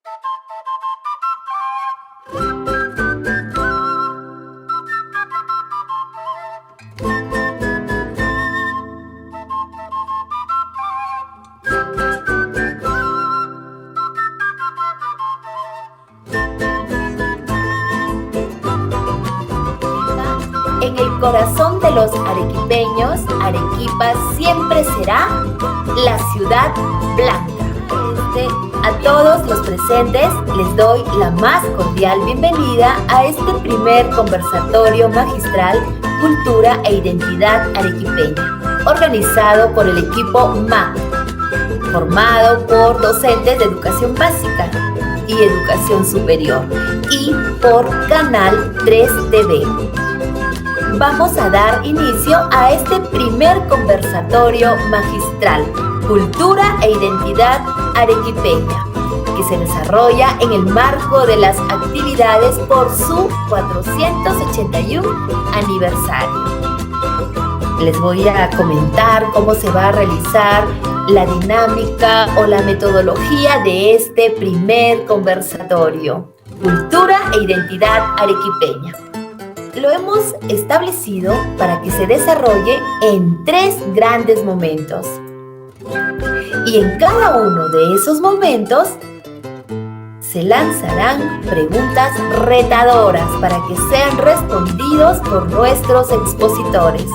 En el corazón de los arequipeños, Arequipa siempre será la ciudad blanca. A todos los presentes les doy la más cordial bienvenida a este primer conversatorio magistral Cultura e Identidad Arequipeña, organizado por el equipo MAC, formado por docentes de educación básica y educación superior, y por Canal 3 TV. Vamos a dar inicio a este primer conversatorio magistral, Cultura e Identidad Arequipeña, que se desarrolla en el marco de las actividades por su 481 aniversario. Les voy a comentar cómo se va a realizar la dinámica o la metodología de este primer conversatorio, Cultura e Identidad Arequipeña. Lo hemos establecido para que se desarrolle en 3 grandes momentos. Y en cada uno de esos momentos se lanzarán preguntas retadoras para que sean respondidos por nuestros expositores.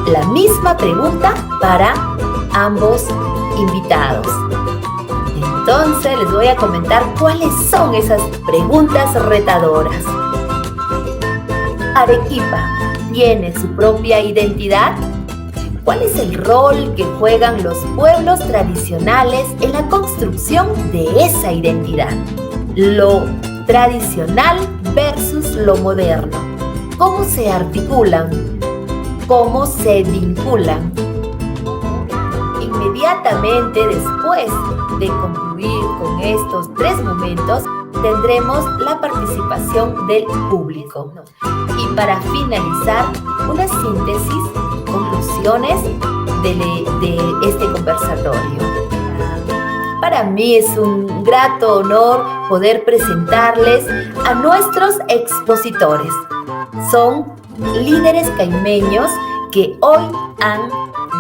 La misma pregunta para ambos invitados. Entonces les voy a comentar cuáles son esas preguntas retadoras. ¿Arequipa tiene su propia identidad? ¿Cuál es el rol que juegan los pueblos tradicionales en la construcción de esa identidad? Lo tradicional versus lo moderno. ¿Cómo se articulan? ¿Cómo se vinculan? Inmediatamente después de concluir con estos 3 momentos, tendremos la participación del público. Y para finalizar, una síntesis, conclusiones de este conversatorio. Para mí es un grato honor poder presentarles a nuestros expositores. Son líderes caimeños que hoy han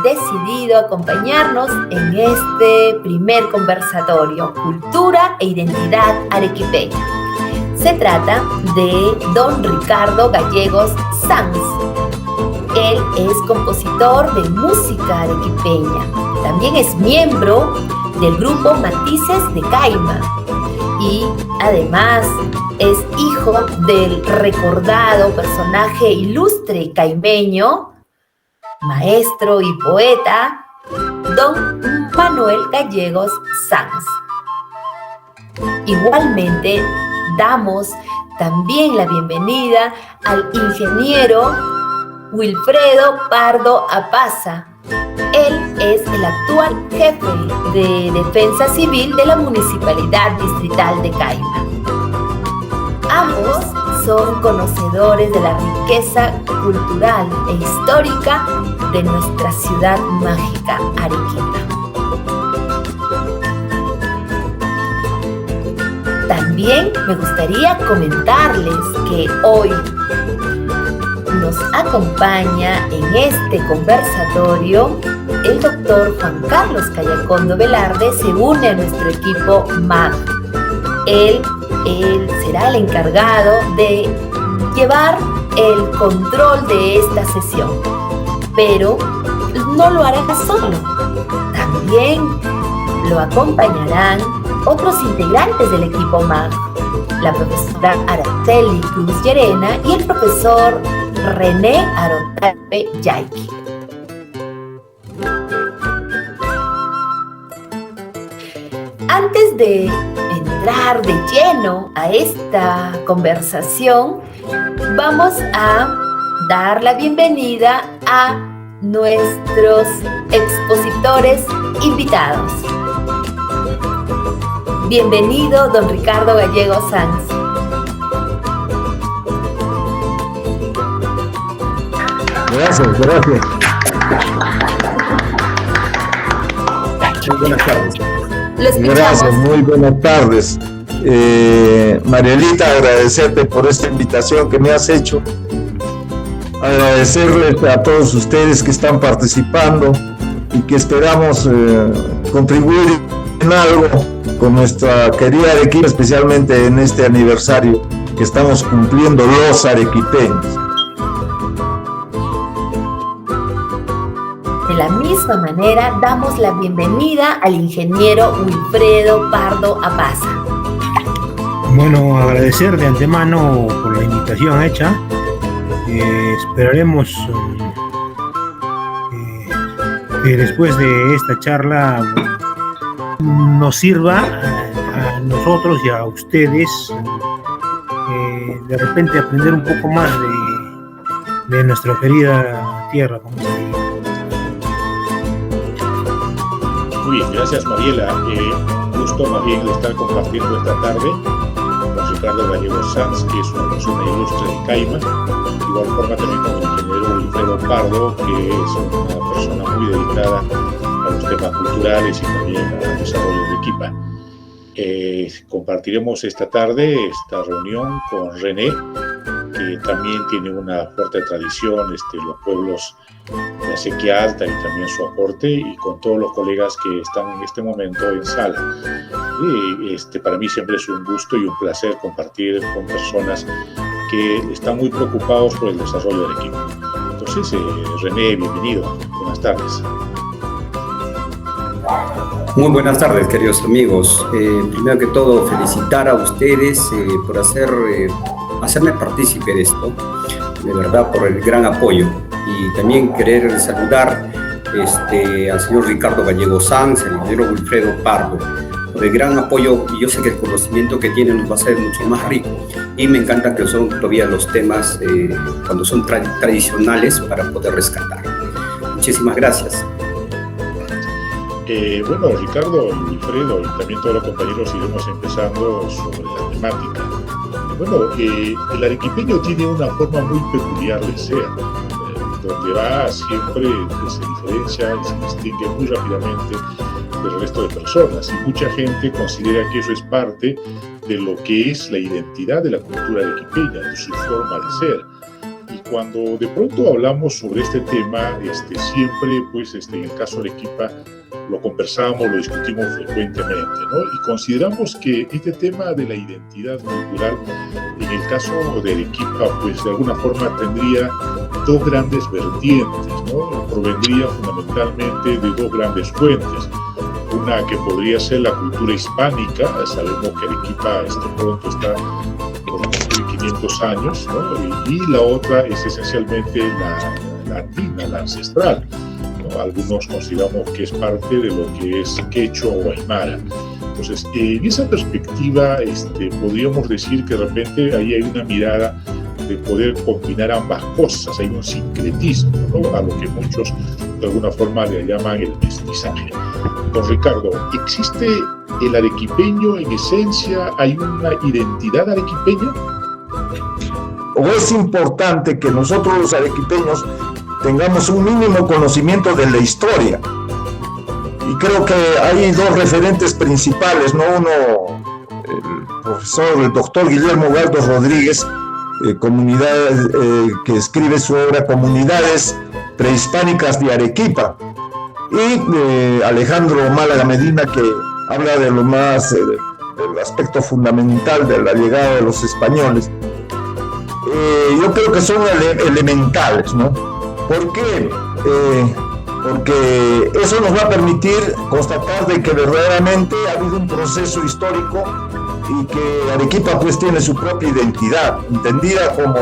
decidido acompañarnos en este primer conversatorio, Cultura e Identidad Arequipeña. Se trata de don Ricardo Gallegos Sanz. Él es compositor de música arequipeña. También es miembro del grupo Matices de Caima. Y además es hijo del recordado personaje ilustre caimeño, maestro y poeta, don Manuel Gallegos Sanz. Igualmente, damos también la bienvenida al ingeniero Wilfredo Pardo Apaza. Él es el actual jefe de Defensa Civil de la Municipalidad Distrital de Caima. Ambos son conocedores de la riqueza cultural e histórica de nuestra ciudad mágica, Arequipa. También me gustaría comentarles que hoy nos acompaña en este conversatorio el doctor Juan Carlos Callacondo Velarde. Se une a nuestro equipo MAG. Él será el encargado de llevar el control de esta sesión, pero no lo hará solo. También lo acompañarán otros integrantes del equipo MAG, la profesora Araceli Cruz Llerena y el profesor René Arotape Yaiqui. Antes de entrar de lleno a esta conversación, vamos a dar la bienvenida a nuestros expositores invitados. Bienvenido, don Ricardo Gallegos Sanz. Gracias. Muy buenas tardes. Lo escuchamos. Gracias, muy buenas tardes. Marielita, agradecerte por esta invitación que me has hecho, agradecerles a todos ustedes que están participando y que esperamos contribuir en algo con nuestra querida Arequipa, especialmente en este aniversario que estamos cumpliendo los arequipeños. De la misma manera, damos la bienvenida al ingeniero Wilfredo Pardo Apaza. Bueno, agradecer de antemano por la invitación hecha. Esperaremos que después de esta charla nos sirva a nosotros y a ustedes de repente aprender un poco más de nuestra querida tierra. Muy bien, gracias Mariela. Gusto más bien de estar compartiendo esta tarde con Ricardo Gallegos Sanz, que es una persona ilustre de Caima. De igual forma también con el ingeniero Wilfredo Pardo, que es una persona muy dedicada a los temas culturales y también al desarrollo de Arequipa. Compartiremos esta tarde esta reunión con René, que también tiene una fuerte tradición, los pueblos de Acequia Alta y también su aporte, y con todos los colegas que están en este momento en sala. Para mí siempre es un gusto y un placer compartir con personas que están muy preocupados por el desarrollo del equipo. Entonces, René, bienvenido. Buenas tardes. Muy buenas tardes, queridos amigos. Primero que todo, felicitar a ustedes por hacerme partícipe de esto, de verdad, por el gran apoyo. Y también querer saludar al señor Ricardo Gallegos Sanz, el ingeniero Wilfredo Pardo, por el gran apoyo, y yo sé que el conocimiento que tienen nos va a ser mucho más rico. Y me encanta que son todavía los temas, cuando son tradicionales, para poder rescatar. Muchísimas gracias. Bueno, Ricardo y Wilfredo y también todos los compañeros iremos empezando sobre la temática. Bueno, el arequipeño tiene una forma muy peculiar de ser, donde va siempre se diferencia y se distingue muy rápidamente del resto de personas, y mucha gente considera que eso es parte de lo que es la identidad de la cultura arequipeña, de su forma de ser. Y cuando de pronto hablamos sobre este tema, siempre, pues, en el caso de Arequipa, lo conversamos, lo discutimos frecuentemente, ¿no? Y consideramos que este tema de la identidad cultural, en el caso de Arequipa, pues de alguna forma tendría dos grandes vertientes, ¿no? Provendría fundamentalmente de dos grandes fuentes. Una que podría ser la cultura hispánica. Sabemos que Arequipa pronto está por cumplir 500 años, ¿no? Y la otra es esencialmente la andina, la ancestral. Algunos consideramos que es parte de lo que es quechua o aymara. Entonces, en esa perspectiva, podríamos decir que de repente ahí hay una mirada de poder combinar ambas cosas, hay un sincretismo, ¿no? A lo que muchos de alguna forma le llaman el mestizaje. Don Ricardo, ¿existe el arequipeño en esencia? ¿Hay una identidad arequipeña? ¿O es importante que nosotros los arequipeños tengamos un mínimo conocimiento de la historia? Y creo que hay dos referentes principales, ¿no? Uno, el doctor Guillermo Galdo Rodríguez, que escribe su obra Comunidades Prehispánicas de Arequipa, y Alejandro Málaga Medina, que habla de lo más, del aspecto fundamental de la llegada de los españoles. Yo creo que son elementales, ¿no? ¿Por qué? Porque eso nos va a permitir constatar de que verdaderamente ha habido un proceso histórico y que Arequipa pues tiene su propia identidad, entendida como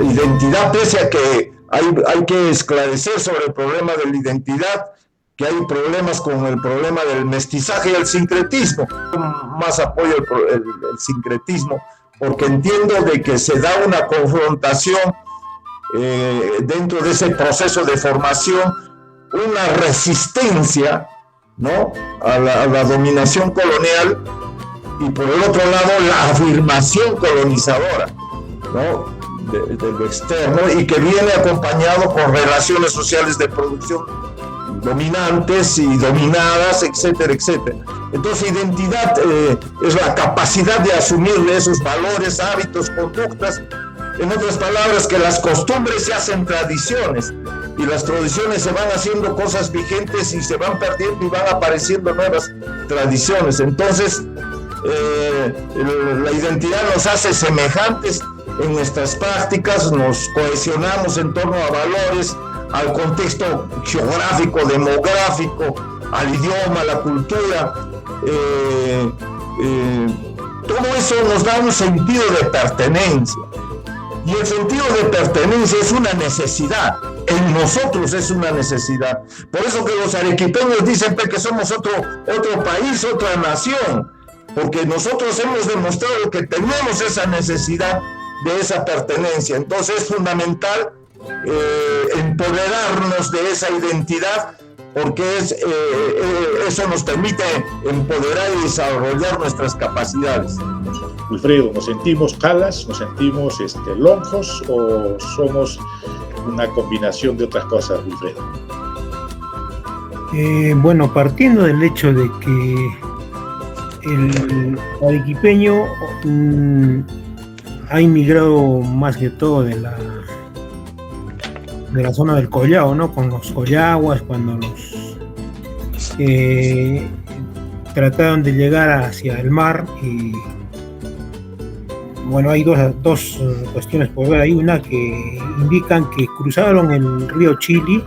identidad, pese a que hay que esclarecer sobre el problema de la identidad, que hay problemas con el problema del mestizaje y el sincretismo. Más apoyo el sincretismo, porque entiendo de que se da una confrontación dentro de ese proceso de formación, una resistencia, ¿no?, a la dominación colonial, y por el otro lado la afirmación colonizadora, ¿no?, de lo externo, y que viene acompañado con relaciones sociales de producción dominantes y dominadas, etcétera, etcétera. Entonces, identidad es la capacidad de asumir esos valores, hábitos, conductas. En otras palabras, que las costumbres se hacen tradiciones y las tradiciones se van haciendo cosas vigentes y se van perdiendo y van apareciendo nuevas tradiciones. Entonces, la identidad nos hace semejantes en nuestras prácticas, nos cohesionamos en torno a valores, al contexto geográfico, demográfico, al idioma, a la cultura. Todo eso nos da un sentido de pertenencia. Y el sentido de pertenencia es una necesidad. En nosotros es una necesidad. Por eso que los arequipeños dicen que somos otro país, otra nación. Porque nosotros hemos demostrado que tenemos esa necesidad de esa pertenencia. Entonces es fundamental empoderarnos de esa identidad, porque eso nos permite empoderar y desarrollar nuestras capacidades. Wilfredo, ¿nos sentimos calas, nos sentimos lonjos o somos una combinación de otras cosas, Wilfredo? Bueno, partiendo del hecho de que el arequipeño ha inmigrado más que todo de la zona del Collao, ¿no? Con los collaguas, cuando los trataron de llegar hacia el mar. Y bueno, hay dos cuestiones por ver. Hay una que indican que cruzaron el río Chili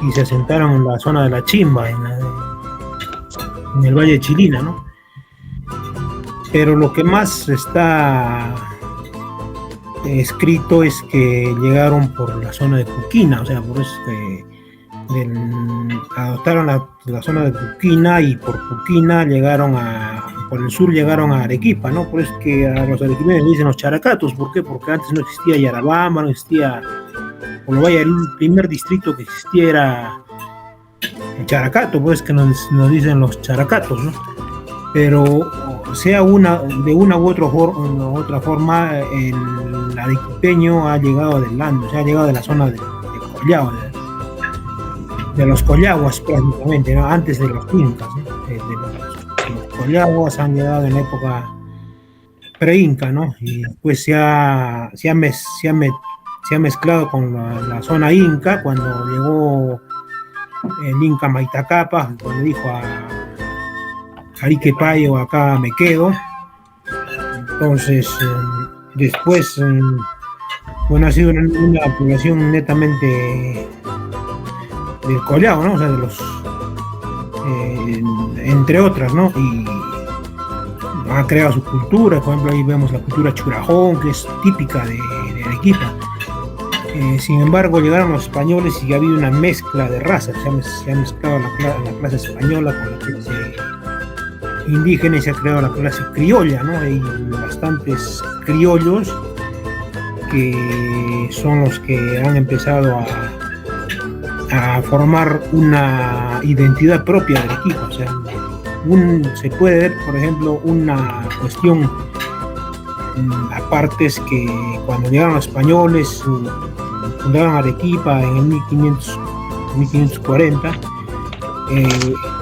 y se asentaron en la zona de la Chimba, en el Valle de Chilina, ¿no? Pero lo que más está escrito es que llegaron por la zona de Puquina, o sea, por eso adoptaron la zona de Puquina, y por Puquina por el sur llegaron a Arequipa, ¿no? Por eso que a los arequipeños le dicen los characatos. ¿Por qué? Porque antes no existía Yarabamba, no existía, el primer distrito que existía era el Characato, pues que nos dicen los characatos, ¿no? Pero sea de una u otra forma, el arequipeño ha llegado del Ando, o sea, ha llegado de la zona de Collao, de los collaguas prácticamente, ¿no? Antes de los incas, ¿no? Los collaguas han llegado en la época pre-inca, ¿no? Y después se ha mezclado con la zona inca, cuando llegó el inca Maitacapa, cuando dijo a Arique Payo, acá me quedo. Entonces, después, bueno, ha sido una población netamente del Collao, ¿no? O sea, de los, entre otras, ¿no? Y ha creado su cultura. Por ejemplo, ahí vemos la cultura churajón, que es típica de Arequipa. Sin embargo, llegaron los españoles y ha habido una mezcla de razas. Se ha mezclado la clase española con la clase indígena y se ha creado la clase criolla, ¿no? Hay bastantes criollos que son los que han empezado a formar una identidad propia de Arequipa. O sea, se puede ver, por ejemplo, una cuestión aparte, es que cuando llegaron los españoles, fundaron Arequipa en el 1540,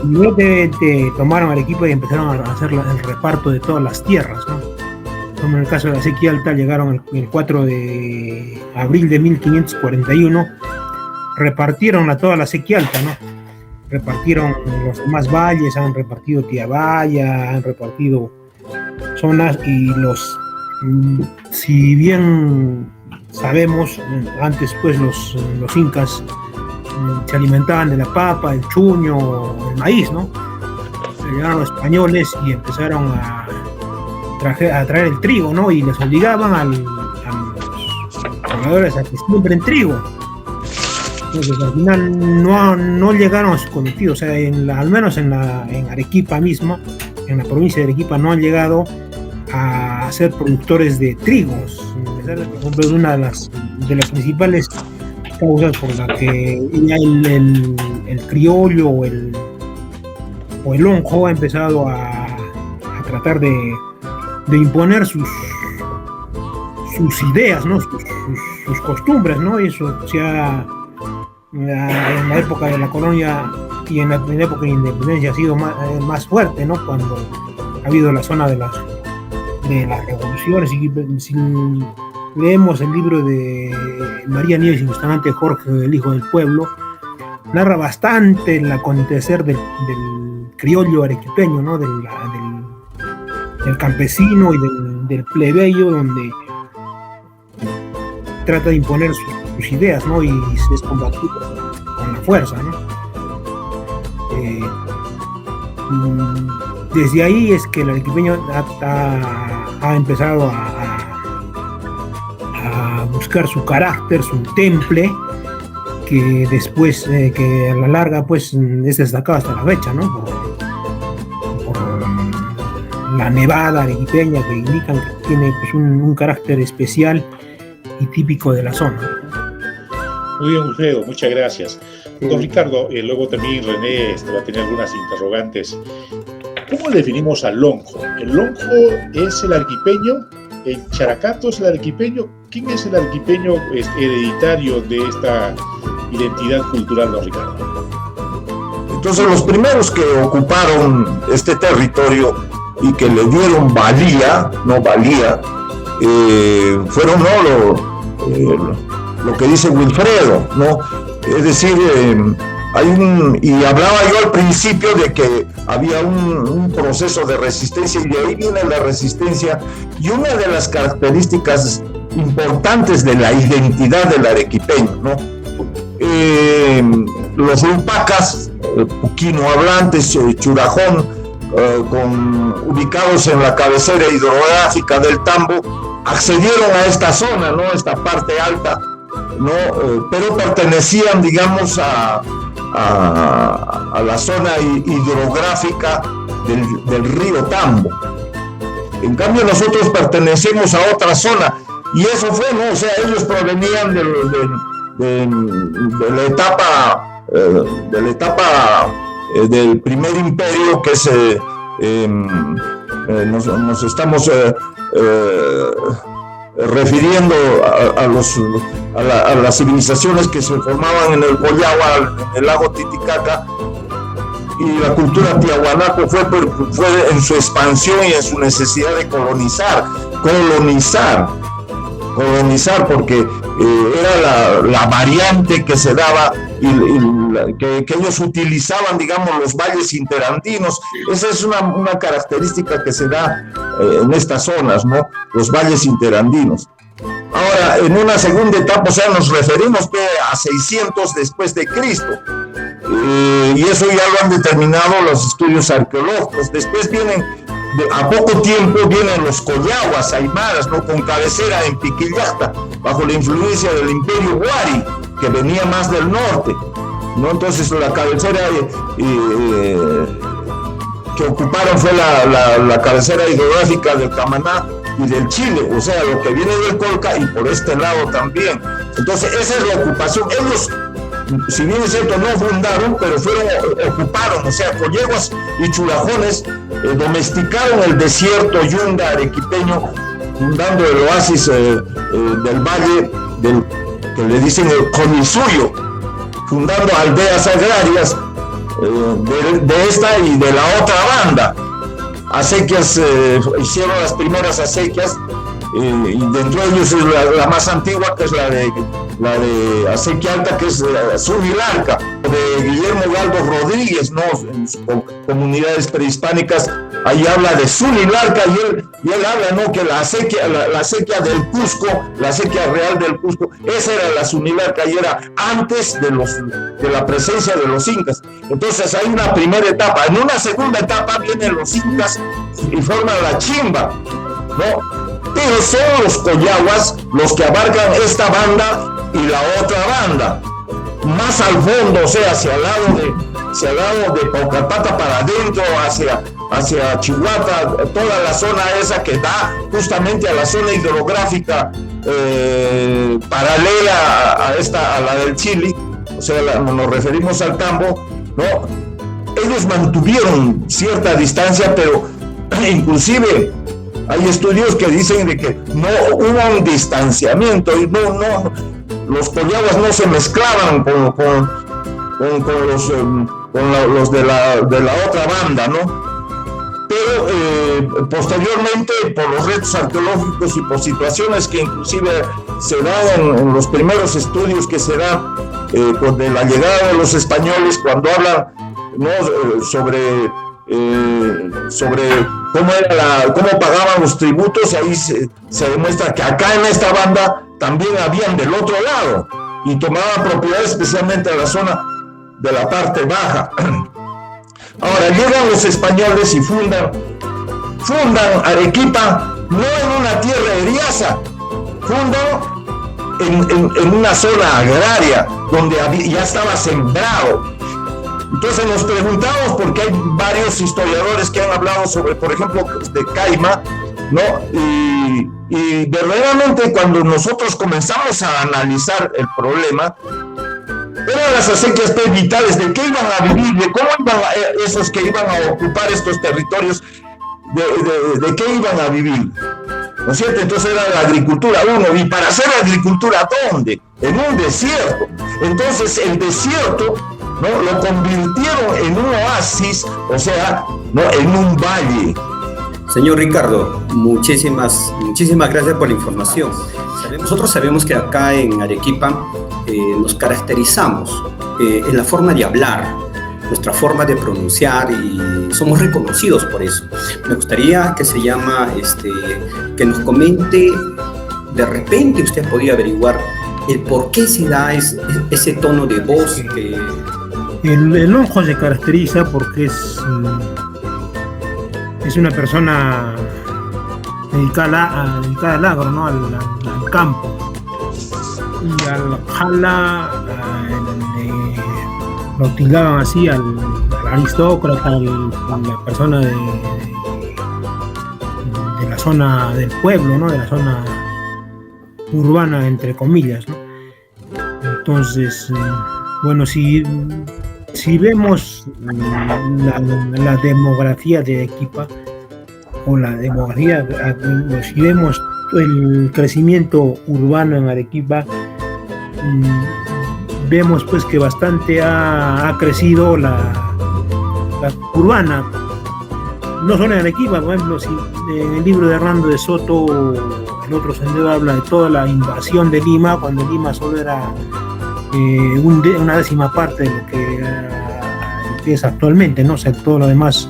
inmediatamente tomaron Arequipa y empezaron a hacer el reparto de todas las tierras, ¿no? Como en el caso de la Sequía Alta, llegaron el 4 de abril de 1541, repartieron toda la Sequía Alta, ¿no? Repartieron los demás valles, han repartido Tiabaya, han repartido zonas, y si bien sabemos, antes pues los incas se alimentaban de la papa, el chuño, el maíz, ¿no? Llegaron los españoles y empezaron a traer el trigo, ¿no? Y les obligaban a los pobladores a que siembren trigo. Entonces al final no llegaron a su cometido. O sea, al menos en Arequipa misma, en la provincia de Arequipa, no han llegado a ser productores de trigos. Por ejemplo, es una de las principales causas por la que ya el criollo o el lonjo ha empezado a tratar de imponer sus ideas, ¿no? sus costumbres, ¿no? Y eso en la época de la colonia y en la época de independencia ha sido más fuerte, ¿no? Cuando ha habido la zona de las revoluciones. Y si leemos el libro de María Nieves y Bustamante Jorge, El Hijo del Pueblo, narra bastante el acontecer del criollo arequipeño, ¿no? Del campesino y del plebeyo, donde trata de imponer sus ideas, ¿no? Y es combatido con la fuerza, ¿no? Desde ahí es que el arequipeño ha empezado a buscar su carácter, su temple, que después, que a la larga, pues, es destacado hasta la fecha, ¿no? Por la nevada arequipeña, que indican que tiene, pues, un carácter especial y típico de la zona. Muy bien, Wilfredo, muchas gracias. Don Ricardo, luego también René va a tener algunas interrogantes. ¿Cómo definimos al lonjo? ¿El lonjo es el arequipeño? ¿El characato es el arequipeño? ¿Quién es el arequipeño hereditario de esta identidad cultural, don Ricardo? Entonces, los primeros que ocuparon este territorio y que le dieron valía, fueron lo que dice Wilfredo, ¿no? Es decir, y hablaba yo al principio de que había un proceso de resistencia, y de ahí viene la resistencia, y una de las características importantes de la identidad del arequipeño, ¿no? Los lupacas, puquino hablantes, churajón, ubicados en la cabecera hidrográfica del Tambo, accedieron a esta zona, ¿no? Esta parte alta, ¿no? Pero pertenecían, digamos, a la zona hidrográfica del río Tambo. En cambio, nosotros pertenecemos a otra zona, y eso fue, ¿no? O sea, ellos provenían de la etapa del primer imperio, que nos estamos refiriendo a las civilizaciones que se formaban en el Collagua, en el lago Titicaca, y la cultura tiahuanaco fue en su expansión y en su necesidad de colonizar, porque era la variante que se daba y que ellos utilizaban, digamos, los valles interandinos. Esa es una característica que se da en estas zonas, ¿no? Los valles interandinos. Ahora, en una segunda etapa, o sea, nos referimos a 600 después de Cristo, y eso ya lo han determinado los estudios arqueológicos. Después a poco tiempo vienen los collaguas aymaras, ¿no? Con cabecera en Piquillacta, bajo la influencia del Imperio Huari, que venía más del norte, ¿no? Entonces la cabecera que ocuparon fue la cabecera hidrográfica del Camaná y del Chile, o sea, lo que viene del Colca, y por este lado también. Entonces esa es la ocupación. Ellos, si bien es cierto, no fundaron, pero ocuparon, o sea, colleguas y churajones domesticaron el desierto yunga arequipeño, fundando el oasis del valle, que le dicen el Conisuyo, fundando aldeas agrarias de esta y de la otra banda. Acequias, hicieron las primeras acequias, y dentro de ellos es la más antigua, que es la de Acequia Alta, que es Zunilarca, de Guillermo Galdo Rodríguez, ¿no? En sus comunidades prehispánicas, ahí habla de Zunilarca, y él habla, ¿no? Que la acequia del Cusco, la acequia real del Cusco, esa era la Zunilarca, y era antes de la presencia de los incas. Entonces hay una primera etapa. En una segunda etapa vienen los incas y forman la Chimba, ¿no? Pero son los collaguas los que abarcan esta banda y la otra banda. Más al fondo, o sea, hacia el lado de Paucapata para adentro, hacia Chihuahua, toda la zona esa que da justamente a la zona hidrográfica paralela a la del Chile, o sea, nos referimos al Tambo, ¿no? Ellos mantuvieron cierta distancia, pero inclusive hay estudios que dicen de que no hubo un distanciamiento, y los collaguas no se mezclaban con los de la otra banda, ¿no? Pero posteriormente, por los retos arqueológicos y por situaciones que inclusive se dan en los primeros estudios que se dan de la llegada de los españoles, cuando hablan, ¿no?, sobre cómo pagaban los tributos, ahí se demuestra que acá en esta banda también habían del otro lado y tomaban propiedad especialmente en la zona de la parte baja. Ahora llegan los españoles y fundan Arequipa, no en una tierra eriaza, fundan en una zona agraria donde ya estaba sembrado. Entonces nos preguntamos, porque hay varios historiadores que han hablado sobre, por ejemplo, de Caima, ¿no? Y verdaderamente cuando nosotros comenzamos a analizar el problema, eran las acequias vitales, de qué iban a vivir, de cómo iban esos que iban a ocupar estos territorios, de qué iban a vivir, ¿no es cierto? Entonces era la agricultura uno, y para hacer agricultura, ¿dónde? En un desierto. Entonces el desierto, ¿no?, lo convirtieron en un oasis, o sea, ¿no?, en un valle. Señor Ricardo, muchísimas gracias por la información. Nosotros sabemos que acá en Arequipa nos caracterizamos en la forma de hablar, nuestra forma de pronunciar, y somos reconocidos por eso. Me gustaría que nos comente, de repente usted podría averiguar el por qué se da ese tono de voz que... El lonjo se caracteriza porque es una persona dedicada al agro, ¿no?, al campo. Y al jala lo tildaban así al aristócrata, a la persona de la zona del pueblo, ¿no?, de la zona urbana, entre comillas, ¿no? Entonces, bueno, si vemos la demografía de Arequipa, o la demografía, si vemos el crecimiento urbano en Arequipa, vemos pues que bastante ha crecido la urbana, no solo en Arequipa. Por ejemplo, si en el libro de Hernando de Soto, El otro sendero, habla de toda la invasión de Lima, cuando Lima solo era una décima parte de lo que es actualmente, ¿no? O sea, todo lo demás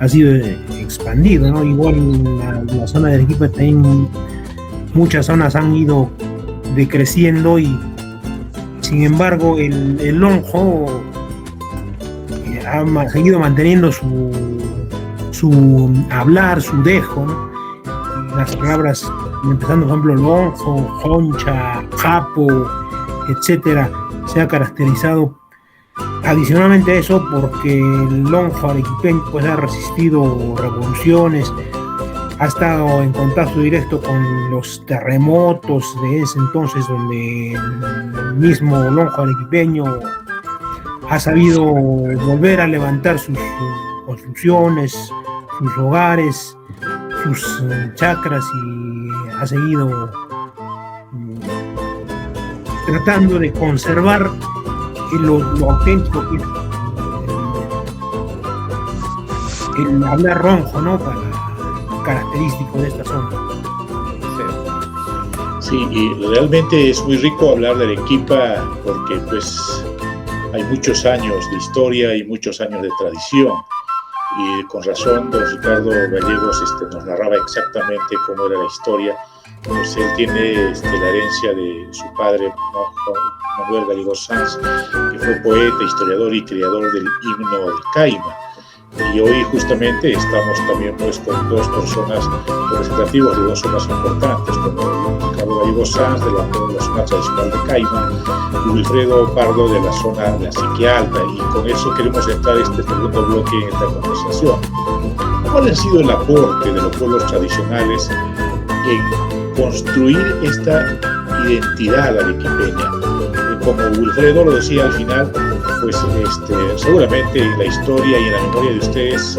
ha sido expandido, ¿no? Igual en la zona de Arequipa también muchas zonas han ido decreciendo, y sin embargo el lonjo ha seguido manteniendo su hablar, su dejo, ¿no? Las palabras, empezando por ejemplo lonjo, joncha, japo, etcétera, se ha caracterizado adicionalmente a eso porque el lonjo arequipeño pues ha resistido revoluciones, ha estado en contacto directo con los terremotos de ese entonces, donde el mismo lonjo arequipeño ha sabido volver a levantar sus construcciones, sus hogares, sus chacras, y ha seguido tratando de conservar lo auténtico que es el hablar ronjo, ¿no?, característico de esta zona. Sí, y realmente es muy rico hablar de Arequipa porque pues hay muchos años de historia y muchos años de tradición, y con razón don Ricardo Gallegos nos narraba exactamente cómo era la historia. Pues él tiene la herencia de su padre, Manuel Gallegos Sanz, que fue poeta, historiador y creador del himno de Caima. Y hoy justamente estamos también pues con dos personas representativas de dos zonas importantes, como Ricardo Gallegos Sanz de la zona tradicional de Caima y Wilfredo Pardo de la zona de la Sique Alta. Y con eso queremos entrar este segundo bloque en esta conversación. ¿Cuál ha sido el aporte de los pueblos tradicionales en construir esta identidad arequipeña? Como Wilfredo lo decía al final, pues seguramente en la historia y en la memoria de ustedes,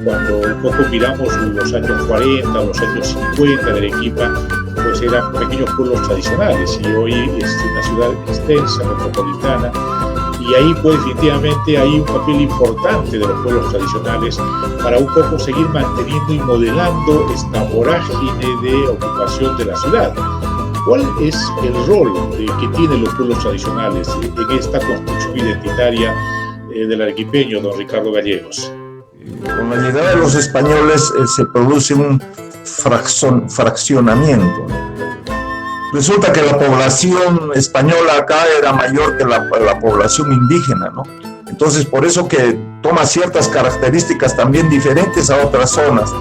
cuando un poco miramos los años 40 o los años 50 de Arequipa, pues eran pequeños pueblos tradicionales, y hoy es una ciudad extensa, metropolitana, y ahí pues definitivamente hay un papel importante de los pueblos tradicionales para un poco seguir manteniendo y modelando esta vorágine de ocupación de la ciudad. ¿Cuál es el rol que tienen los pueblos tradicionales en esta construcción identitaria del arequipeño, don Ricardo Gallegos? Con la llegada de los españoles se produce un fraccionamiento. Resulta que la población española acá era mayor que la población indígena, ¿no? Entonces, por eso que toma ciertas características también diferentes a otras zonas,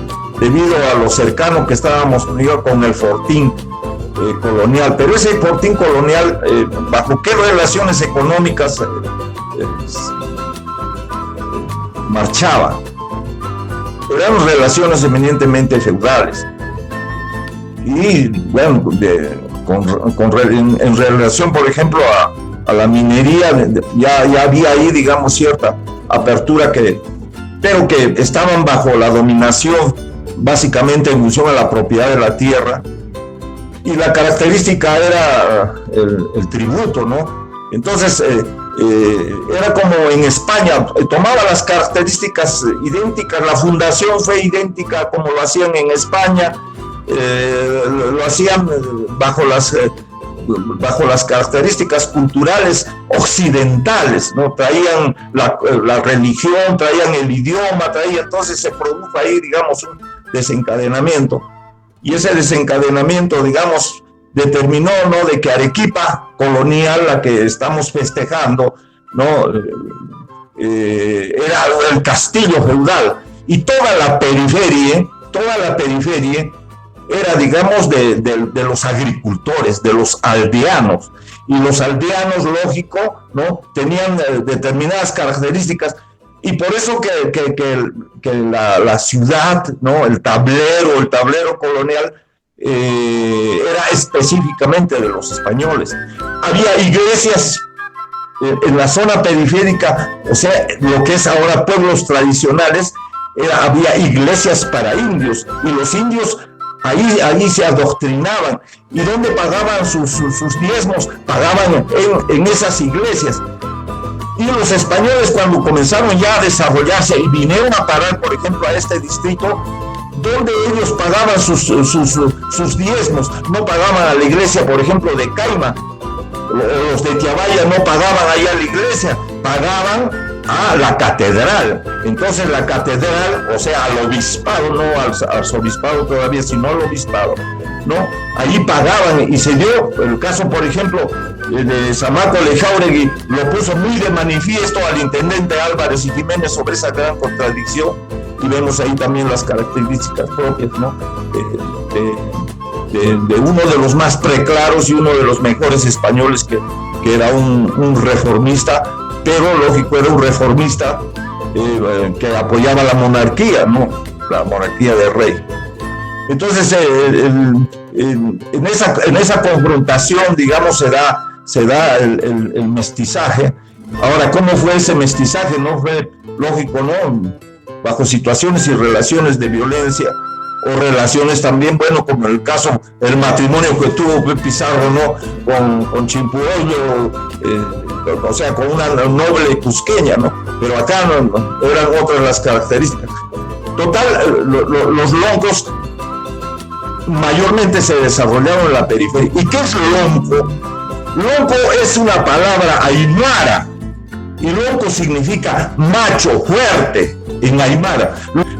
debido a lo cercano que estábamos con el fortín colonial. Pero ese fortín colonial, ¿bajo qué relaciones económicas marchaba? Eran relaciones eminentemente feudales. Y bueno, en relación, por ejemplo, a la minería, ya había ahí, digamos, cierta apertura, pero que estaban bajo la dominación, básicamente en función a la propiedad de la tierra. Y la característica era el tributo, ¿no? Entonces, era como en España, tomaba las características idénticas, la fundación fue idéntica como lo hacían en España, lo hacían bajo las características culturales occidentales, ¿no? Traían la religión, traían el idioma, entonces se produjo ahí, digamos, un desencadenamiento. Y ese desencadenamiento, digamos, determinó, ¿no?, de que Arequipa colonial, la que estamos festejando, ¿no?, era el castillo feudal, y toda la periferia era, digamos, de los agricultores, de los aldeanos, y los aldeanos, lógico, ¿no?, tenían determinadas características, y por eso que la ciudad, ¿no?, el tablero colonial, era específicamente de los españoles. Había iglesias en la zona periférica, o sea, lo que es ahora pueblos tradicionales, había iglesias para indios, y los indios ahí se adoctrinaban. ¿Y dónde pagaban sus diezmos? Pagaban en esas iglesias. Y los españoles, cuando comenzaron ya a desarrollarse y vinieron a parar, por ejemplo, a este distrito, donde ellos pagaban sus diezmos, no pagaban a la iglesia, por ejemplo, de Caima. Los de Tiabaya no pagaban ahí a la iglesia, pagaban a la catedral. Entonces la catedral, o sea, al obispado, no al arzobispado todavía, sino al obispado, ¿no? Allí pagaban, y se dio el caso, por ejemplo, de Samaco Lejauregui, lo puso muy de manifiesto al intendente Álvarez y Jiménez sobre esa gran contradicción, y vemos ahí también las características propias, ¿no?, de uno de los más preclaros y uno de los mejores españoles, que era un reformista, pero lógico, era un reformista que apoyaba la monarquía, ¿no?, la monarquía del rey. Entonces, en esa confrontación, digamos, se da el mestizaje. Ahora, ¿cómo fue ese mestizaje? No fue lógico, ¿no?, bajo situaciones y relaciones de violencia, o relaciones también, bueno, como el caso, el matrimonio que tuvo Pizarro, ¿no?, con Chimpueyo, o sea, con una noble cusqueña, ¿no? Pero acá no, eran otras las características. Total, los loncos mayormente se desarrollaron en la periferia. ¿Y qué es lonco? Lonco es una palabra aymara, y lonco significa macho, fuerte, en aymara,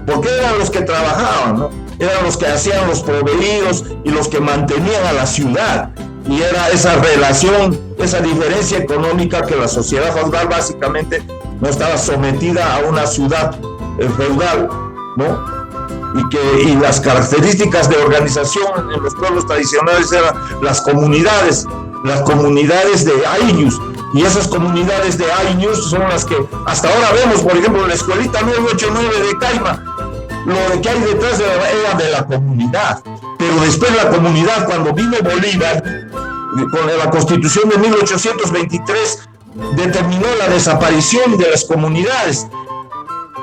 porque eran los que trabajaban, ¿no? Eran los que hacían los proveídos y los que mantenían a la ciudad, y era esa relación, esa diferencia económica, que la sociedad feudal básicamente no estaba sometida a una ciudad feudal, ¿no? Y las características de organización en los pueblos tradicionales eran las comunidades de Ayllus, y esas comunidades de Ayllus son las que hasta ahora vemos, por ejemplo, en la escuelita 989 de Caima. Lo que hay detrás era de la comunidad, pero después la comunidad, cuando vino Bolívar, con la Constitución de 1823, determinó la desaparición de las comunidades.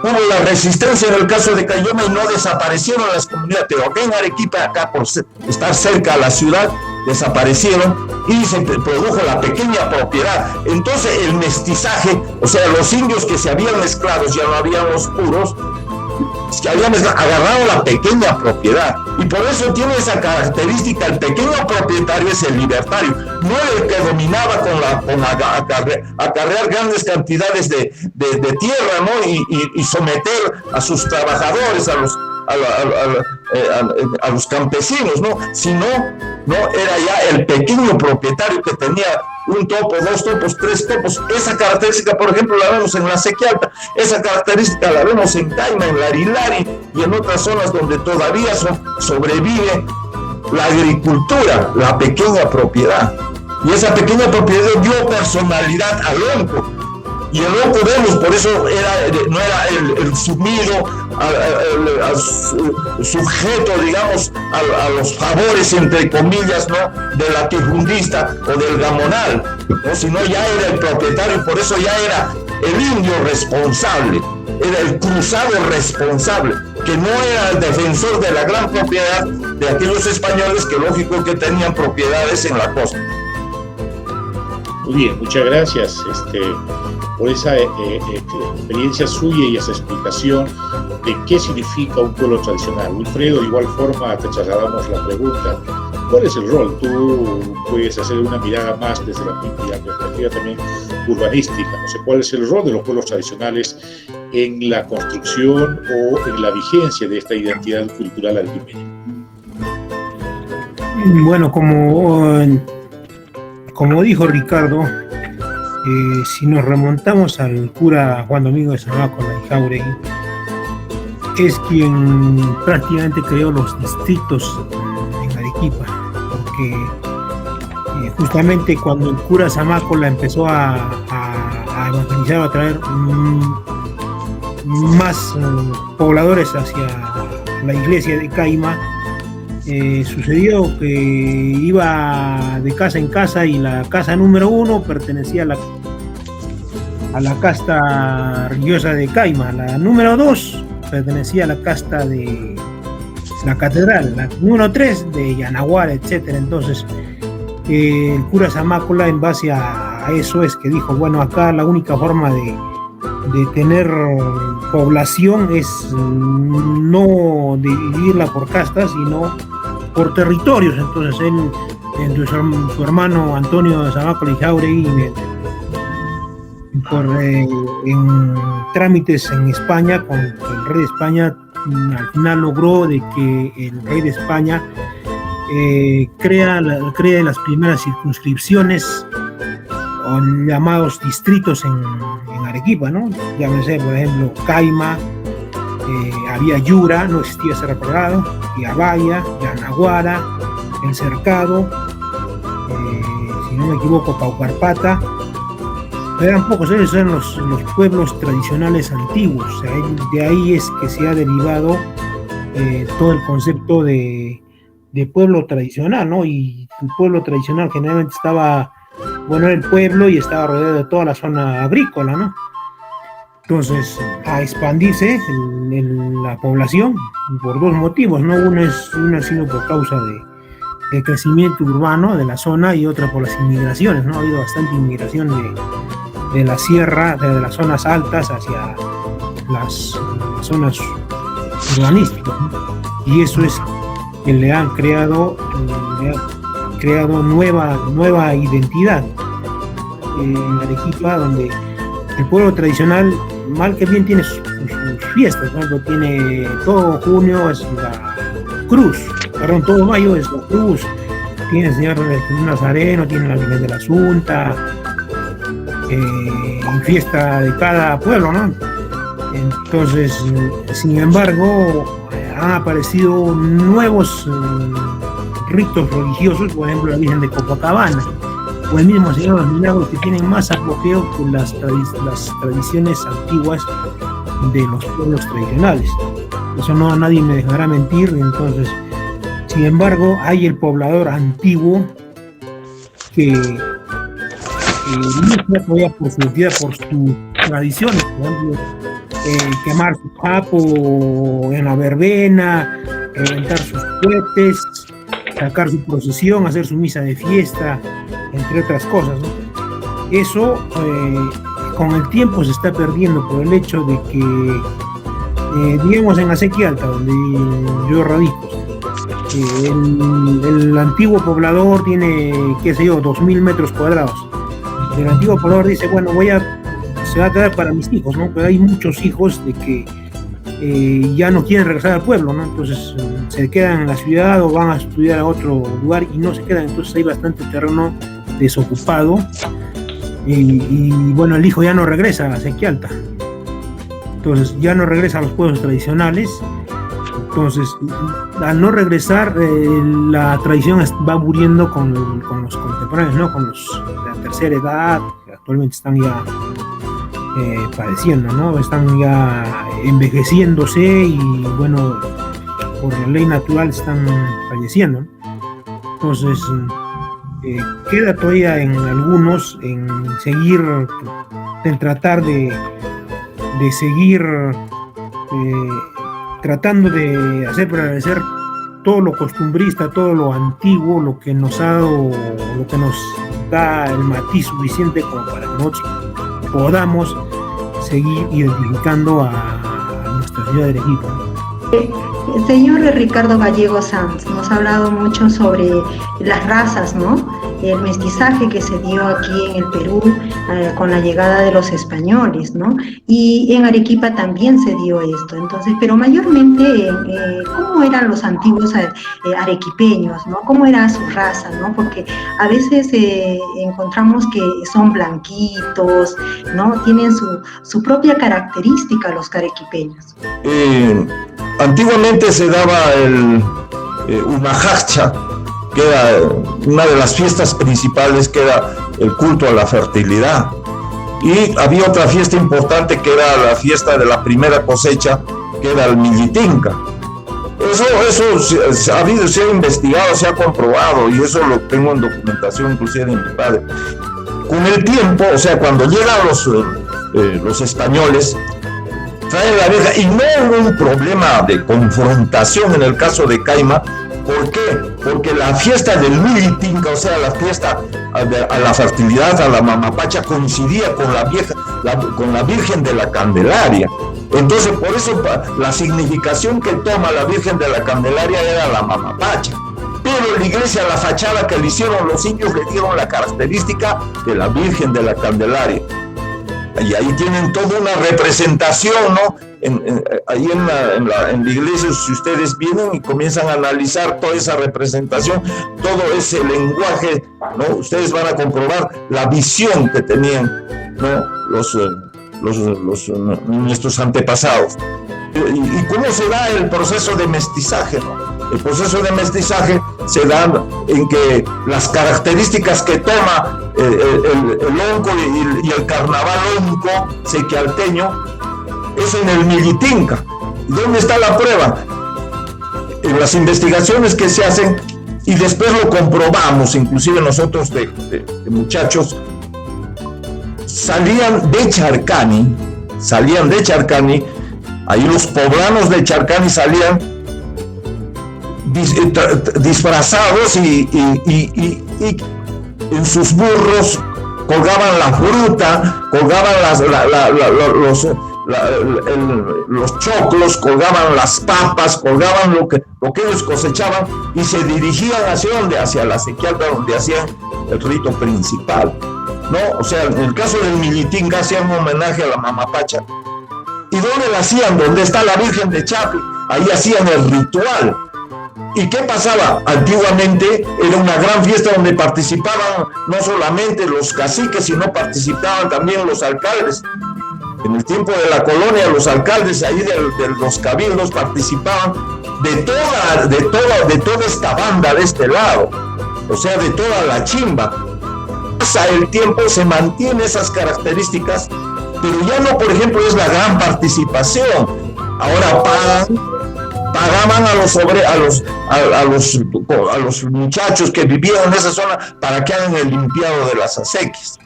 Hubo la resistencia en el caso de Cayoma y no desaparecieron las comunidades, pero acá en Arequipa, acá por estar cerca a la ciudad, desaparecieron y se produjo la pequeña propiedad. Entonces el mestizaje, o sea, los indios que se habían mezclado, ya no habían los puros, que habían agarrado la pequeña propiedad, y por eso tiene esa característica. El pequeño propietario es el libertario, no el que dominaba con acarrear grandes cantidades de tierra, ¿no? y someter a sus trabajadores, a los campesinos, ¿no? Sino, no, era ya el pequeño propietario que tenía un topo, 2 topos, 3 topos. Esa característica, por ejemplo, la vemos en la Sequía Alta, esa característica la vemos en Caima, en Larilari y en otras zonas donde todavía sobrevive la agricultura, la pequeña propiedad. Y esa pequeña propiedad dio personalidad al onco. Y el onco, vemos, por eso no era el sumido, al sujeto, digamos, a los favores, entre comillas, ¿no?, del latifundista o del gamonal, ¿no?, sino ya era el propietario, y por eso ya era el indio responsable, era el cruzado responsable, que no era el defensor de la gran propiedad de aquellos españoles que lógico que tenían propiedades en la costa. Muy bien, muchas gracias por esa experiencia suya y esa explicación de qué significa un pueblo tradicional. Wilfredo, de igual forma te trasladamos la pregunta: ¿cuál es el rol? Tú puedes hacer una mirada más desde la perspectiva también urbanística. No sé, ¿cuál es el rol de los pueblos tradicionales en la construcción o en la vigencia de esta identidad cultural arequipeña? Bueno, como dijo Ricardo, si nos remontamos al cura Juan Domingo de Zamácola y Jáuregui, es quien prácticamente creó los distritos en Arequipa, porque justamente cuando el cura Zamácola empezó a evangelizar, a traer más pobladores hacia la iglesia de Caima, sucedió que iba de casa en casa y la casa número 1 pertenecía a la casta religiosa de Caima, la número 2 pertenecía a la casta de la catedral, la número 3 de Yanaguara, etc. Entonces el cura Zamácola, en base a eso, es que dijo, bueno, acá la única forma de tener población es no dividirla por castas, sino por territorios. Entonces él, entre su hermano Antonio de Zamácola y Jáuregui, en trámites en España con el rey de España, al final logró de que el rey de España crea las primeras circunscripciones, o llamados distritos en Arequipa, ¿no? Llámese, por ejemplo, Caima, había Yura, no existía ese recordado, Yabaya, Yanaguara, El Cercado, si no me equivoco, Paucarpata. Eran pocos, ellos eran los pueblos tradicionales antiguos. O sea, de ahí es que se ha derivado todo el concepto de pueblo tradicional, ¿no? Y el pueblo tradicional generalmente estaba, bueno, era el pueblo y estaba rodeado de toda la zona agrícola, ¿no? Entonces, a expandirse en la población por 2 motivos, ¿no? Uno ha sido por causa de crecimiento urbano de la zona, y otra por las inmigraciones, ¿no? Ha habido bastante inmigración de la sierra, de las zonas altas hacia las zonas urbanísticas, ¿no? Y eso es que le ha creado nueva identidad en Arequipa, donde el pueblo tradicional, mal que bien, tiene sus fiestas, ¿no? Tiene todo junio es la cruz, todo mayo es la cruz, tiene el Señor Nazareno, tiene la Virgen de la Asunta, fiesta de cada pueblo, ¿no? Entonces, sin embargo, han aparecido nuevos ritos religiosos, por ejemplo la Virgen de Copacabana o el mismo Señor de los Milagros, que tienen más apogeo que las tradiciones antiguas de los pueblos tradicionales. Eso no, nadie me dejará mentir. Entonces, sin embargo, hay el poblador antiguo que lucha todavía por su vida, por sus tradiciones, por ejemplo, quemar su japo en la verbena, reventar sus cohetes, sacar su procesión, hacer su misa de fiesta, entre otras cosas, ¿no? Eso con el tiempo se está perdiendo por el hecho de que, digamos, en Acequia Alta, donde yo radico, el antiguo poblador tiene, qué sé yo, 2.000 metros cuadrados. El antiguo poblador dice, bueno, se va a quedar para mis hijos, ¿no? Pero hay muchos hijos de que ya no quieren regresar al pueblo, ¿no? Entonces se quedan en la ciudad o van a estudiar a otro lugar y no se quedan. Entonces hay bastante terreno desocupado y bueno, el hijo ya no regresa a Acequia Alta. Entonces ya no regresa a los pueblos tradicionales. Entonces, al no regresar, la tradición va muriendo con los contemporáneos, ¿no? Con los de la tercera edad, que actualmente están ya padeciendo, ¿no? Están ya envejeciéndose y, bueno, por la ley natural están falleciendo, ¿no? Entonces, queda todavía en algunos en seguir, en tratar de seguir tratando de hacer prevalecer todo lo costumbrista, todo lo antiguo, lo que nos ha dado, lo que nos da el matiz suficiente como para que nosotros podamos seguir identificando a nuestra ciudad de Arequipa. El señor Ricardo Gallego Sanz nos ha hablado mucho sobre las razas, ¿no? El mestizaje que se dio aquí en el Perú con la llegada de los españoles, ¿no? Y en Arequipa también se dio esto. Entonces, pero mayormente, ¿cómo eran los antiguos arequipeños, ¿no? ¿Cómo era su raza, ¿no? Porque a veces encontramos que son blanquitos, ¿no? Tienen su propia característica los arequipeños. Antiguamente se daba el Umajacha, que era una de las fiestas principales, que era el culto a la fertilidad. Y había otra fiesta importante que era la fiesta de la primera cosecha, que era el Millitinca. Eso se ha investigado, se ha comprobado, y eso lo tengo en documentación inclusive de mi padre. Con el tiempo, o sea, cuando llegan los españoles, traen la vieja, y no hubo un problema de confrontación en el caso de Caima. ¿Por qué? Porque la fiesta del Millitinca, o sea, la fiesta a la fertilidad, a la mamapacha, coincidía con la Virgen de la Candelaria. Entonces, por eso la significación que toma la Virgen de la Candelaria era la mamapacha. Pero la iglesia, la fachada que le hicieron los indios, le dieron la característica de la Virgen de la Candelaria. Y ahí tienen toda una representación, ¿no? Ahí en la iglesia, si ustedes vienen y comienzan a analizar toda esa representación, todo ese lenguaje, ¿no? Ustedes van a comprobar la visión que tenían, ¿no? Nuestros antepasados. ¿Y cómo se da el proceso de mestizaje, ¿no? El proceso de mestizaje se da en que las características que toma el onco y el carnaval onco sequialteño es en el Millitinca. ¿Dónde está la prueba? En las investigaciones que se hacen, y después lo comprobamos, inclusive nosotros de muchachos, salían de Charcani, ahí los poblanos de Charcani salían disfrazados y en sus burros colgaban la fruta, colgaban los choclos, colgaban las papas, colgaban lo que ellos cosechaban, y se dirigían hacia donde, hacia la Acequia Alta, donde hacían el rito principal, ¿no? O sea, en el caso del Millitinca hacían un homenaje a la mamapacha. ¿Y dónde la hacían? Donde está la Virgen de Chapi, ahí hacían el ritual. ¿Y qué pasaba? Antiguamente era una gran fiesta donde participaban no solamente los caciques, sino participaban también los alcaldes. En el tiempo de la colonia, los alcaldes ahí de los cabildos participaban de toda esta banda de este lado, o sea, de toda la chimba. Pasa el tiempo, se mantienen esas características, pero ya no, por ejemplo, es la gran participación. Ahora pagaban a los muchachos que vivían en esa zona para que hagan el limpiado de las acequias.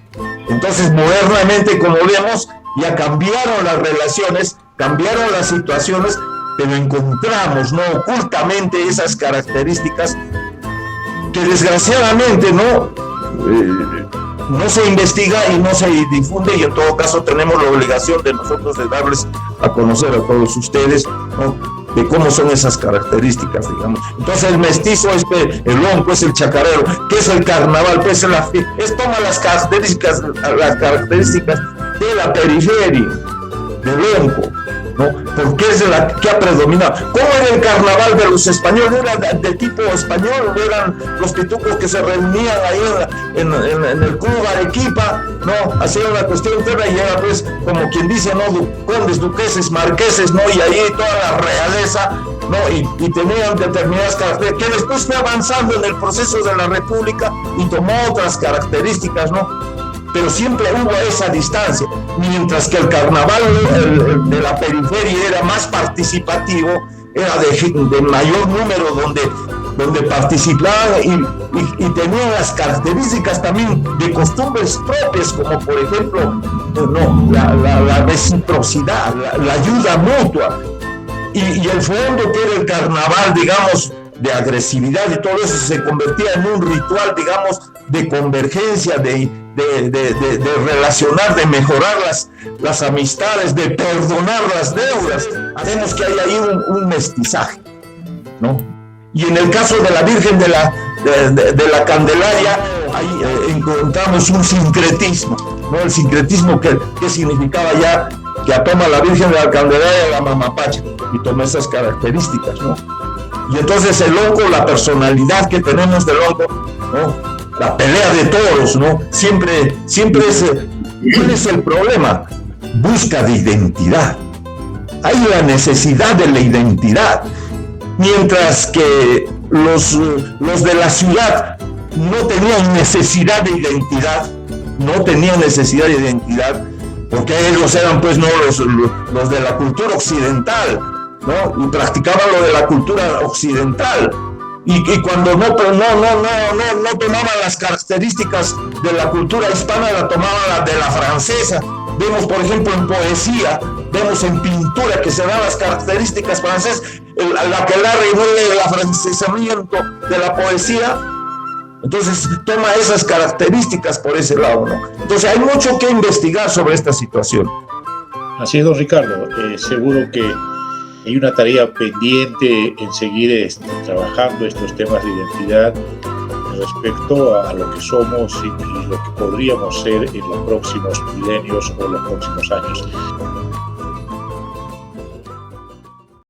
Entonces, modernamente, como vemos, ya cambiaron las relaciones, cambiaron las situaciones, pero encontramos, ¿no?, ocultamente esas características que desgraciadamente no se investiga y no se difunde, y en todo caso tenemos la obligación de nosotros de darles a conocer a todos ustedes, ¿no?, de cómo son esas características, digamos. Entonces el mestizo es el lonco, es el chacarero. ¿Qué es el carnaval? Pues toma las características de la periferia del lonco, ¿no? Porque es la que ha predominado. ¿Cómo era el carnaval de los españoles? Era de tipo español, eran los pitucos que se reunían ahí en el club Arequipa, ¿no? Hacían una cuestión entera y era, pues, como quien dice, ¿no?, condes, duqueses, marqueses, ¿no? Y ahí toda la realeza, ¿no? Y tenían determinadas características, que después fue avanzando en el proceso de la República y tomó otras características, ¿no? Pero siempre hubo esa distancia, mientras que el carnaval de la periferia era más participativo, era de mayor número donde participaban y tenían las características también de costumbres propias, como por ejemplo, no, la reciprocidad, la ayuda mutua, y el fondo que era el carnaval, digamos, de agresividad y todo eso se convertía en un ritual, digamos, de convergencia, de relacionar, de mejorar las amistades, de perdonar las deudas. Hacemos que hay ahí un mestizaje, ¿no? Y en el caso de la Virgen de la Candelaria, ahí encontramos un sincretismo, ¿no? El sincretismo que significaba ya que toma la Virgen de la Candelaria la Mamapacha y toma esas características, ¿no? Y entonces el lonco, la personalidad que tenemos del lonco, ¿no?, la pelea de toros, ¿no? Siempre es, ¿cuál es el problema? Busca de identidad. Hay la necesidad de la identidad. Mientras que los de la ciudad no tenían necesidad de identidad, porque ellos eran, pues, no los de la cultura occidental, ¿no? Y practicaban lo de la cultura occidental. Y cuando no tomaban las características de la cultura hispana, la tomaban la de la francesa. Vemos, por ejemplo, en poesía, vemos en pintura que se dan las características francesas, la que la revuelve el afrancesamiento de la poesía. Entonces toma esas características por ese lado, ¿no? Entonces hay mucho que investigar sobre esta situación. Así es, don Ricardo. Seguro que hay una tarea pendiente en seguir trabajando estos temas de identidad respecto a lo que somos y lo que podríamos ser en los próximos milenios o los próximos años.